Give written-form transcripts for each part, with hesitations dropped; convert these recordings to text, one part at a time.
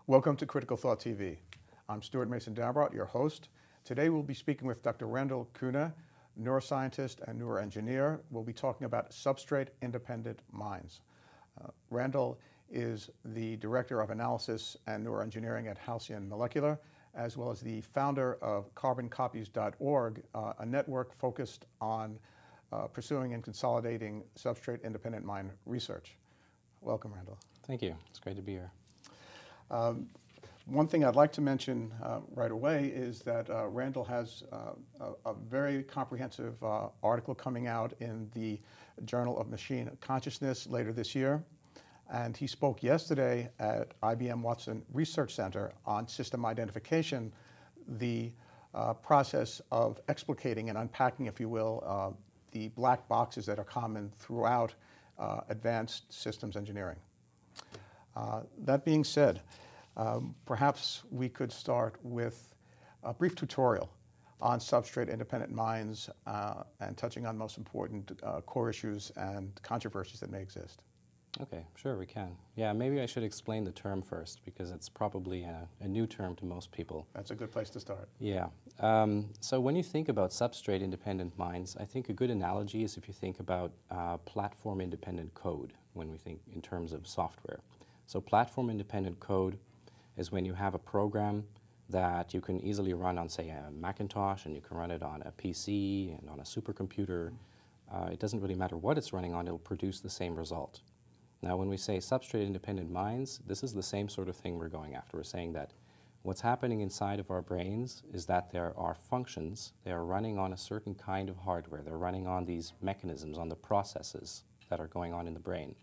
Welcome to Critical Thought TV. I'm Stuart Mason-Dambrot, your host. Today we'll be speaking with Dr. Randal Koene, neuroscientist and neuroengineer. We'll be talking about substrate-independent minds. Randal is the Director of Analysis and Neuroengineering at Halcyon Molecular, as well as the founder of carboncopies.org, a network focused on pursuing and consolidating substrate-independent mind research. Welcome, Randal. Thank you. It's great to be here. One thing I'd like to mention right away is that Randal has a very comprehensive article coming out in the Journal of Machine Consciousness later this year. And he spoke yesterday at IBM Watson Research Center on system identification, the process of explicating and unpacking, if you will, the black boxes that are common throughout advanced systems engineering. That being said, perhaps we could start with a brief tutorial on substrate-independent minds and touching on most important core issues and controversies that may exist. Okay, sure, we can. Yeah, maybe I should explain the term first because it's probably a new term to most people. That's a good place to start. Yeah. So when you think about substrate-independent minds, I think a good analogy is if you think about platform-independent code when we think in terms of software. So platform-independent code is when you have a program that you can easily run on, say, a Macintosh, and you can run it on a PC and on a supercomputer. It doesn't really matter what it's running on, it'll produce the same result. Now, when we say substrate-independent minds, this is the same sort of thing we're going after. We're saying that what's happening inside of our brains is that there are functions, they are running on a certain kind of hardware, they're running on these mechanisms, on the processes that are going on in the brain.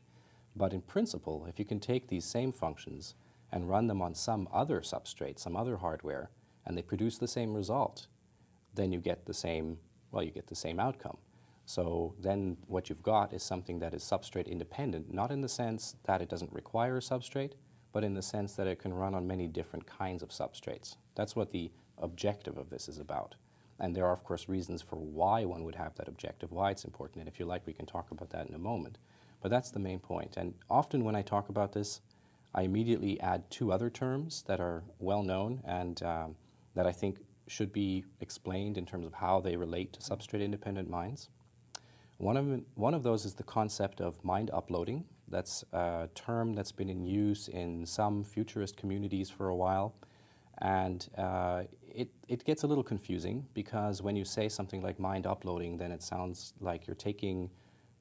But in principle, if you can take these same functions and run them on some other substrate, some other hardware, and they produce the same result, then you get the same, well, you get the same outcome. So then what you've got is something that is substrate independent, not in the sense that it doesn't require a substrate, but in the sense that it can run on many different kinds of substrates. That's what the objective of this is about. And there are, of course, reasons for why one would have that objective, why it's important. And if you like, we can talk about that in a moment. But that's the main point. And often when I talk about this, I immediately add two other terms that are well known and that I think should be explained in terms of how they relate to substrate-independent minds. One of those is the concept of mind uploading. That's a term that's been in use in some futurist communities for a while. And it gets a little confusing because when you say something like mind uploading, then it sounds like you're taking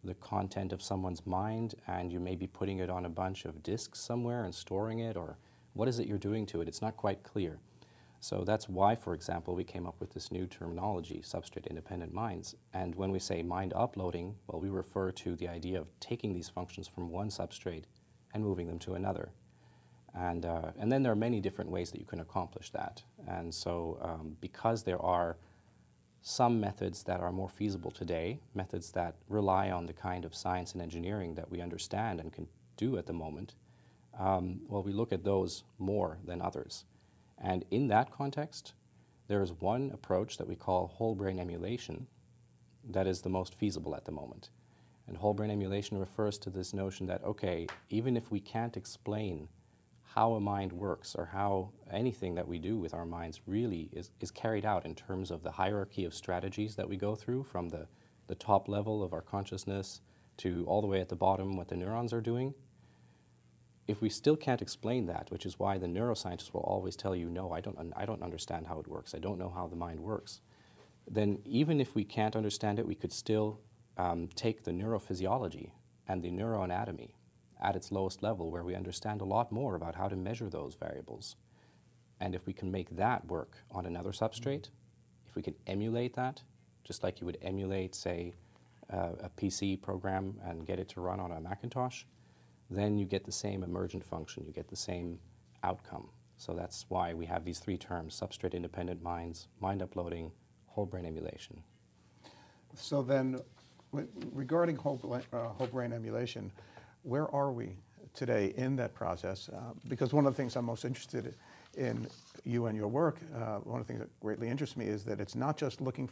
the content of someone's mind and you may be putting it on a bunch of disks somewhere and storing it, or what is it you're doing to it? It's not quite clear. So that's why, for example, we came up with this new terminology, substrate-independent minds. And when we say mind uploading, well, we refer to the idea of taking these functions from one substrate and moving them to another. And then there are many different ways that you can accomplish that. And so because there are some methods that are more feasible today, methods that rely on the kind of science and engineering that we understand and can do at the moment, well, we look at those more than others. And in that context, there is one approach that we call whole brain emulation that is the most feasible at the moment. And whole brain emulation refers to this notion that, okay, even if we can't explain how a mind works or how anything that we do with our minds really is carried out in terms of the hierarchy of strategies that we go through from the top level of our consciousness to all the way at the bottom what the neurons are doing. If we still can't explain that, which is why the neuroscientists will always tell you, no, I don't understand how it works, I don't know how the mind works, then even if we can't understand it, we could still take the neurophysiology and the neuroanatomy at its lowest level where we understand a lot more about how to measure those variables. And if we can make that work on another substrate, if we can emulate that, just like you would emulate, say, a PC program and get it to run on a Macintosh, then you get the same emergent function, you get the same outcome. So that's why we have these three terms, substrate-independent minds, mind uploading, whole brain emulation. So then, regarding whole brain emulation, where are we today in that process? Because one of the things I'm most interested in you and your work, one of the things that greatly interests me is that it's not just looking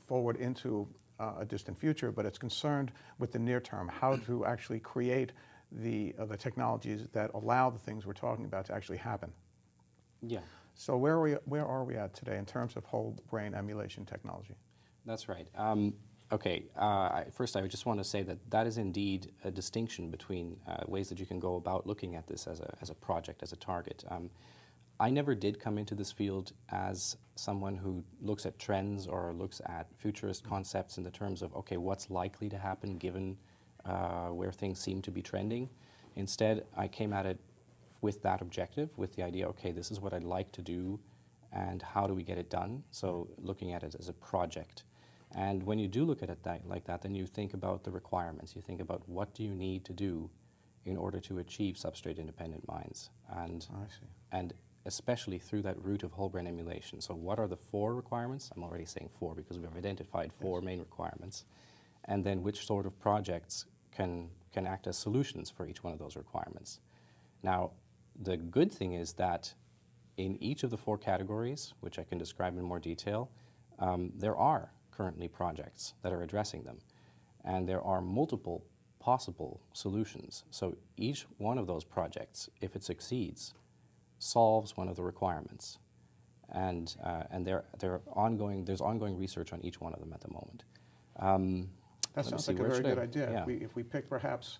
forward into a distant future, but it's concerned with the near term, how to actually create the technologies that allow the things we're talking about to actually happen. Yeah, So where are we at today in terms of whole brain emulation technology? that's right. Okay, first I just want to say that that is indeed a distinction between ways that you can go about looking at this as a project, as a target. I never did come into this field as someone who looks at trends or looks at futurist concepts in the terms of, okay, what's likely to happen given where things seem to be trending. Instead, I came at it with that objective, with the idea, okay, this is what I'd like to do, and how do we get it done? So looking at it as a project. And when you do look at it like that, then you think about the requirements. You think about what do you need to do in order to achieve substrate-independent minds. And, I see. and especially through that route of whole brain emulation. So what are the 4 requirements? I'm already saying 4 because we've identified 4 main requirements. And then which sort of projects can act as solutions for each one of those requirements. Now, the good thing is that in each of the 4 categories, which I can describe in more detail, there are currently projects that are addressing them. And there are multiple possible solutions. So each one of those projects, if it succeeds, solves one of the requirements. And there's ongoing research on each one of them at the moment. That sounds like a very good idea. Yeah. If we pick perhaps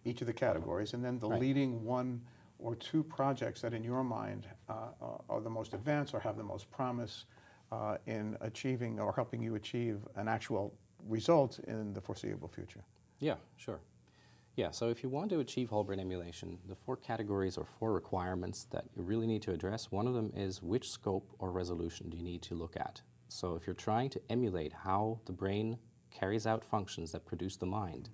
each of the categories, and then the Right. leading 1 or 2 projects that in your mind are the most advanced or have the most promise in achieving or helping you achieve an actual result in the foreseeable future. Yeah, sure. Yeah, so if you want to achieve whole brain emulation, the 4 categories or 4 requirements that you really need to address, one of them is which scope or resolution do you need to look at. So if you're trying to emulate how the brain carries out functions that produce the mind,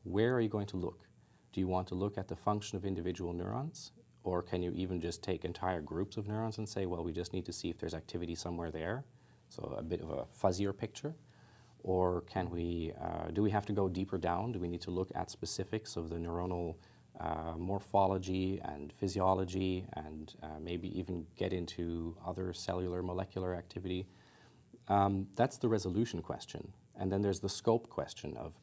where are you going to look? Do you want to look at the function of individual neurons? Or can you even just take entire groups of neurons and say, well, we just need to see if there's activity somewhere there? So a bit of a fuzzier picture. Or can we, do we have to go deeper down? Do we need to look at specifics of the neuronal morphology and physiology and maybe even get into other cellular molecular activity? That's the resolution question. And then there's the scope question of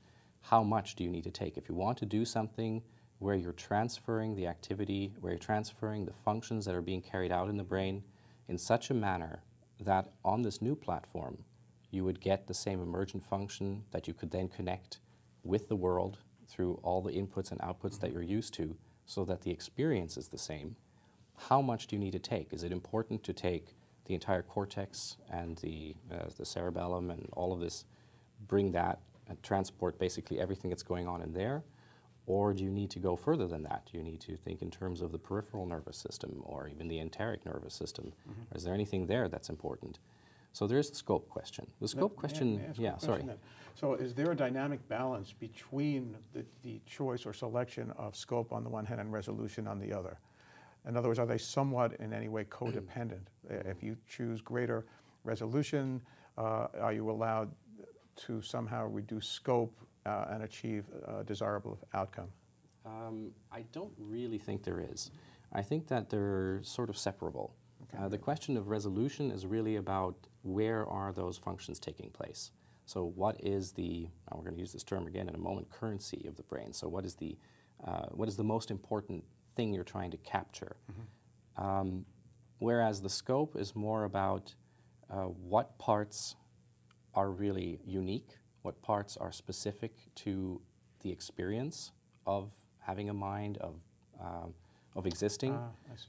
how much do you need to take? If you want to do something where you're transferring the activity, where you're transferring the functions that are being carried out in the brain in such a manner that on this new platform, you would get the same emergent function that you could then connect with the world through all the inputs and outputs that you're used to so that the experience is the same. How much do you need to take? Is it important to take the entire cortex and the cerebellum and all of this, bring that and transport basically everything that's going on in there? Or do you need to go further than that? Do you need to think in terms of the peripheral nervous system or even the enteric nervous system? Mm-hmm. Is there anything there that's important? So there's the scope question. The scope question, sorry. So is there a dynamic balance between the choice or selection of scope on the one hand and resolution on the other? In other words, are they somewhat in any way codependent? If you choose greater resolution, are you allowed to somehow reduce scope and achieve a desirable outcome? I don't really think there is. I think that they're sort of separable. Okay. The question of resolution is really about where are those functions taking place. So what is the, we're going to use this term again in a moment, currency of the brain. So what is the most important thing you're trying to capture? Mm-hmm. Whereas the scope is more about what parts are really unique, what parts are specific to the experience of having a mind, of existing,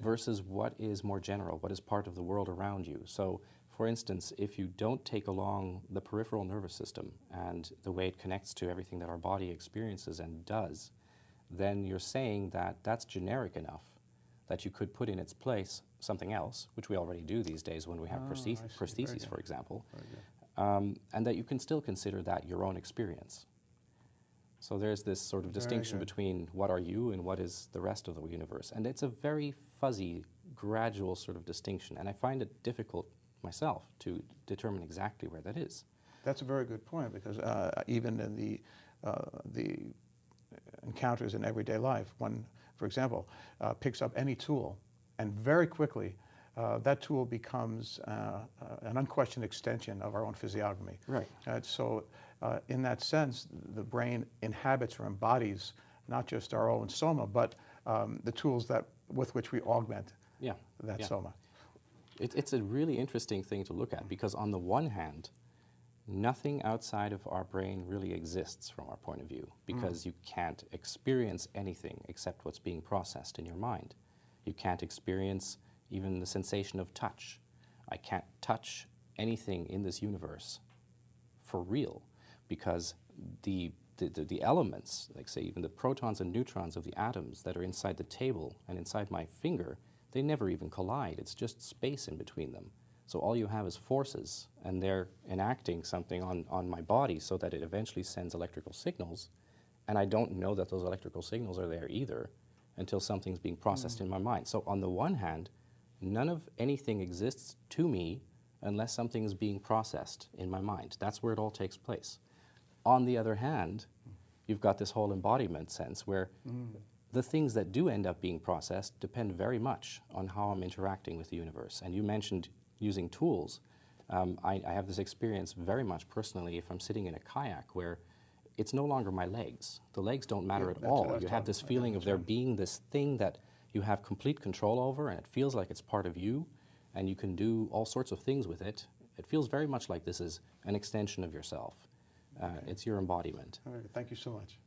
versus what is more general, what is part of the world around you. So, for instance, if you don't take along the peripheral nervous system and the way it connects to everything that our body experiences and does, then you're saying that that's generic enough that you could put in its place something else, which we already do these days when we have prostheses, for example, and that you can still consider that your own experience. So there's this sort of distinction between what are you and what is the rest of the universe. And it's a very fuzzy, gradual sort of distinction. And I find it difficult myself to determine exactly where that is. That's a very good point, because even in the encounters in everyday life, one, for example, picks up any tool, and very quickly that tool becomes an unquestioned extension of our own physiognomy. Right. So in that sense, the brain inhabits or embodies not just our own soma, but the tools with which we augment Yeah. that Yeah. soma. It's a really interesting thing to look at because on the one hand, nothing outside of our brain really exists from our point of view because you can't experience anything except what's being processed in your mind. You can't experience even the sensation of touch. I can't touch anything in this universe for real because the elements, like say even the protons and neutrons of the atoms that are inside the table and inside my finger, they never even collide. It's just space in between them. So all you have is forces, and they're enacting something on my body so that it eventually sends electrical signals, and I don't know that those electrical signals are there either until something's being processed in my mind. So on the one hand, none of anything exists to me unless something is being processed in my mind. That's where it all takes place. On the other hand, you've got this whole embodiment sense where the things that do end up being processed depend very much on how I'm interacting with the universe. And you mentioned using tools. I have this experience very much personally if I'm sitting in a kayak where it's no longer my legs. The legs don't matter at all. You have this feeling of there being this thing that you have complete control over, and it feels like it's part of you, and you can do all sorts of things with it. It feels very much like this is an extension of yourself. It's your embodiment. All right, thank you so much.